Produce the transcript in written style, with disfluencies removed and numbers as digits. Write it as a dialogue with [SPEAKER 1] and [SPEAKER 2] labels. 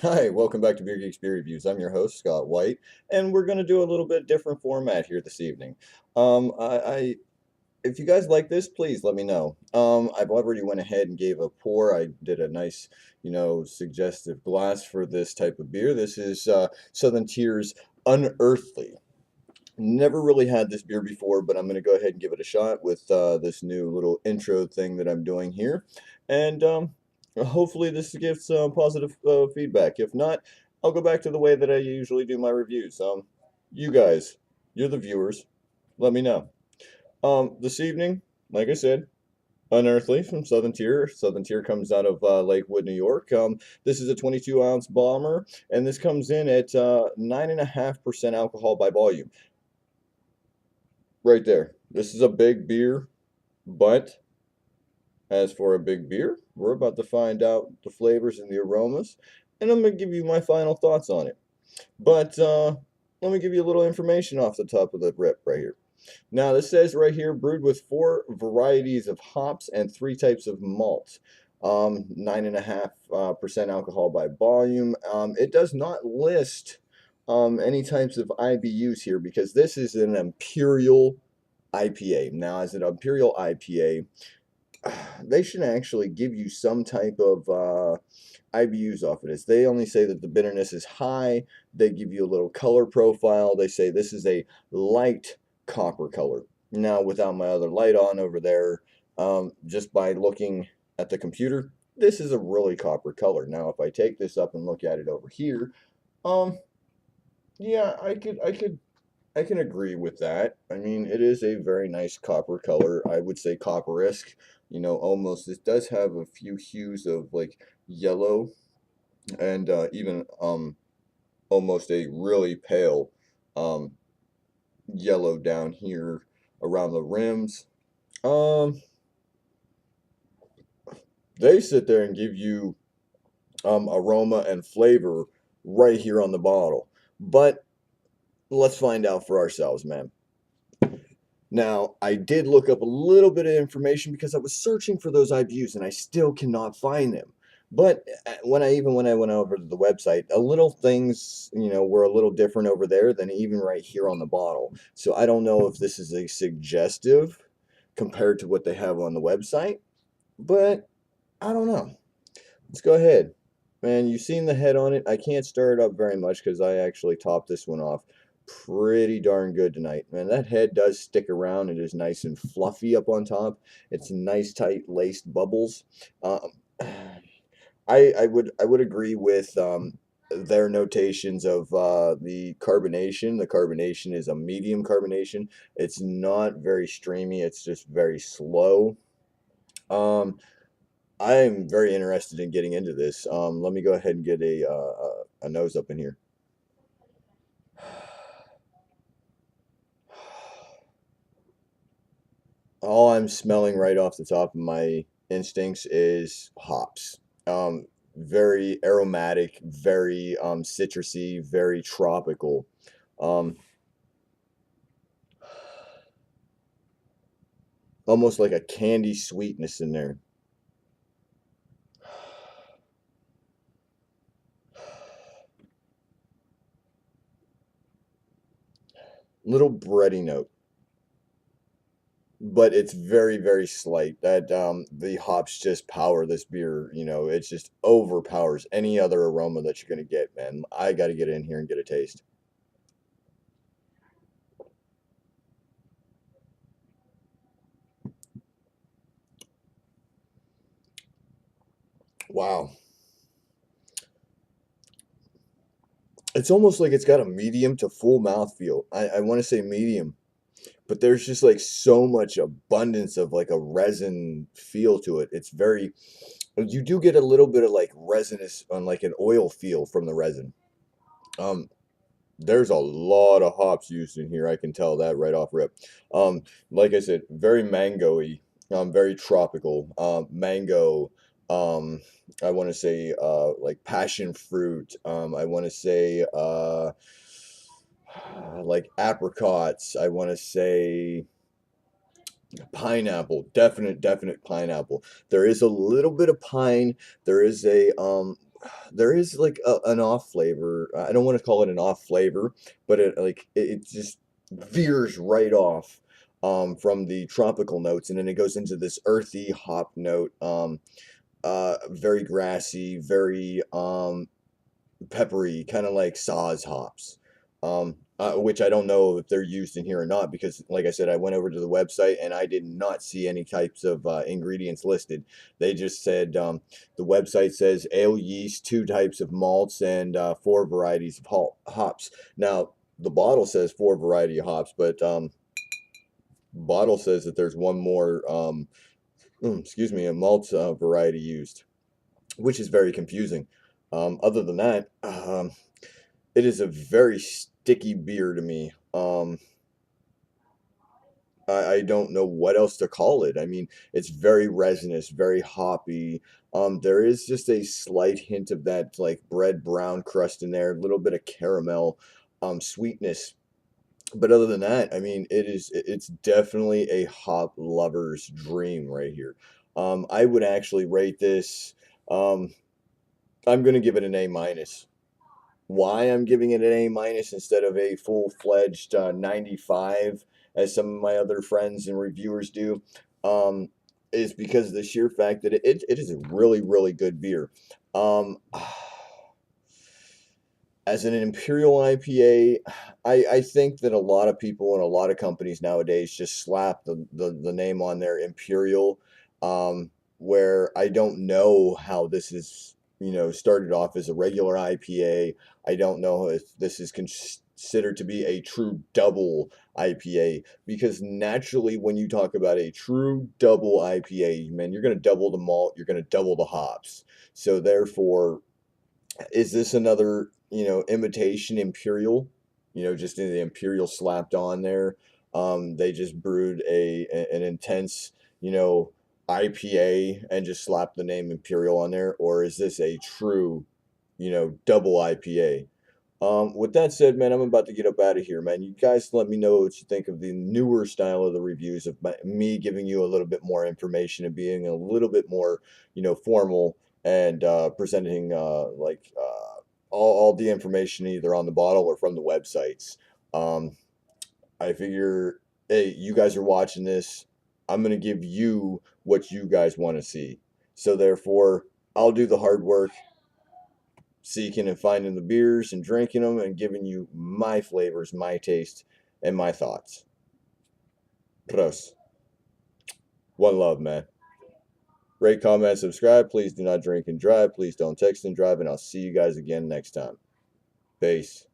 [SPEAKER 1] Hi, welcome back to Beer Geeks Beer Reviews. I'm your host, Scott White, and we're going to do a little bit different format here this evening. If you guys like this, please let me know. I've already went ahead and gave a pour. I did a nice, suggestive glass for this type of beer. This is Southern Tier's Unearthly. Never really had this beer before, but I'm going to go ahead and give it a shot with this new little intro thing that I'm doing here. And hopefully this gives positive feedback. If not, I'll go back to the way that I usually do my reviews. You guys, you're the viewers. Let me know. This evening, like I said, Unearthly from Southern Tier. Southern Tier comes out of Lakewood, New York. This is a 22-ounce bomber, and this comes in at 9.5% alcohol by volume. Right there. This is a big beer, but as for a big beer, we're about to find out the flavors and the aromas, and I'm going to give you my final thoughts on it. But let me give you a little information off the top of the rip right here. Now, this says right here, brewed with 4 varieties of hops and 3 types of malt. 9.5% alcohol by volume. It does not list any types of IBUs here because this is an Imperial IPA. Now, as an Imperial IPA, they should actually give you some type of IBUs off of this. They only say that the bitterness is high. They give you a little color profile. They say this is a light copper color. Now, without my other light on over there, just by looking at the computer, this is a really copper color. Now, if I take this up and look at it over here, um, yeah, I can agree with that. I mean, it is a very nice copper color. I would say copper-esque, almost. This does have a few hues of like yellow and even almost a really pale um yellow down here around the rims. Um, they sit there and give you aroma and flavor right here on the bottle. But let's find out for ourselves, man. Now, I did look up a little bit of information because I was searching for those IBUs and I still cannot find them. But when I went over to the website, a little things, were a little different over there than even right here on the bottle. So I don't know if this is a suggestive compared to what they have on the website, but I don't know. Let's go ahead. Man, you've seen the head on it. I can't stir it up very much because I actually topped this one off pretty darn good tonight. Man, that head does stick around. It is nice and fluffy up on top. It's nice, tight, laced bubbles. Um, I would agree with their notations of the carbonation. The carbonation is a medium carbonation. It's not very streamy. It's just very slow. Um, I'm very interested in getting into this. Let me go ahead and get a nose up in here. All I'm smelling right off the top of my instincts is hops. Very aromatic, very citrusy, very tropical. Um, Almost like a candy sweetness in there. Little bready note, but it's very, very slight. That the hops just power this beer. It just overpowers any other aroma that you're gonna get, man. I got to get in here and get a taste. Wow. It's almost like it's got a medium to full mouth feel. I want to say medium, but there's just like so much abundance of like a resin feel to it. It's very, you do get a little bit of like resinous on like an oil feel from the resin. Um, there's a lot of hops used in here. I can tell that right off rip. Like I said, very mango-y, very tropical. Mango, um, I want to say like passion fruit. I want to say like apricots. I want to say pineapple. Definite pineapple. There is a little bit of pine. There is a there is like an off flavor. I don't want to call it an off flavor, but it just veers right off from the tropical notes, and then it goes into this earthy hop note. Very grassy, very peppery, kind of like Saz hops, which I don't know if they're used in here or not because, like I said, I went over to the website and I did not see any types of ingredients listed. They just said the website says ale yeast, 2 types of malts, and 4 varieties of hops. Now, the bottle says 4 variety of hops, but bottle says that there's one more, excuse me, a malt variety used, which is very confusing. Other than that, it is a very sticky beer to me. I don't know what else to call it. I mean, it's very resinous, very hoppy. There is just a slight hint of that like bread brown crust in there, a little bit of caramel, sweetness. But other than that, I mean, it's definitely a hop lover's dream right here. I would actually rate this. Um, I'm gonna give it an A minus. Why I'm giving it an A minus instead of a full-fledged 95 as some of my other friends and reviewers do, um, is because of the sheer fact that it is a really, really good beer. Um, as an Imperial IPA, I think that a lot of people and a lot of companies nowadays just slap the name on their Imperial, where I don't know how this is, started off as a regular IPA. I don't know if this is considered to be a true double IPA because naturally, when you talk about a true double IPA, man, you're going to double the malt, you're going to double the hops. So therefore, is this another, imitation Imperial? Just in the Imperial slapped on there. They just brewed an intense, IPA and just slapped the name Imperial on there, or is this a true, double IPA? With that said, man, I'm about to get up out of here, man. You guys let me know what you think of the newer style of the reviews of me giving you a little bit more information and being a little bit more, formal and presenting all the information either on the bottle or from the websites. Um, I figure, hey, you guys are watching this. I'm going to give you what you guys want to see. So therefore, I'll do the hard work seeking and finding the beers and drinking them and giving you my flavors, my taste, and my thoughts. Pros. One love, man. Rate, comment, subscribe. Please do not drink and drive. Please don't text and drive. And I'll see you guys again next time. Peace.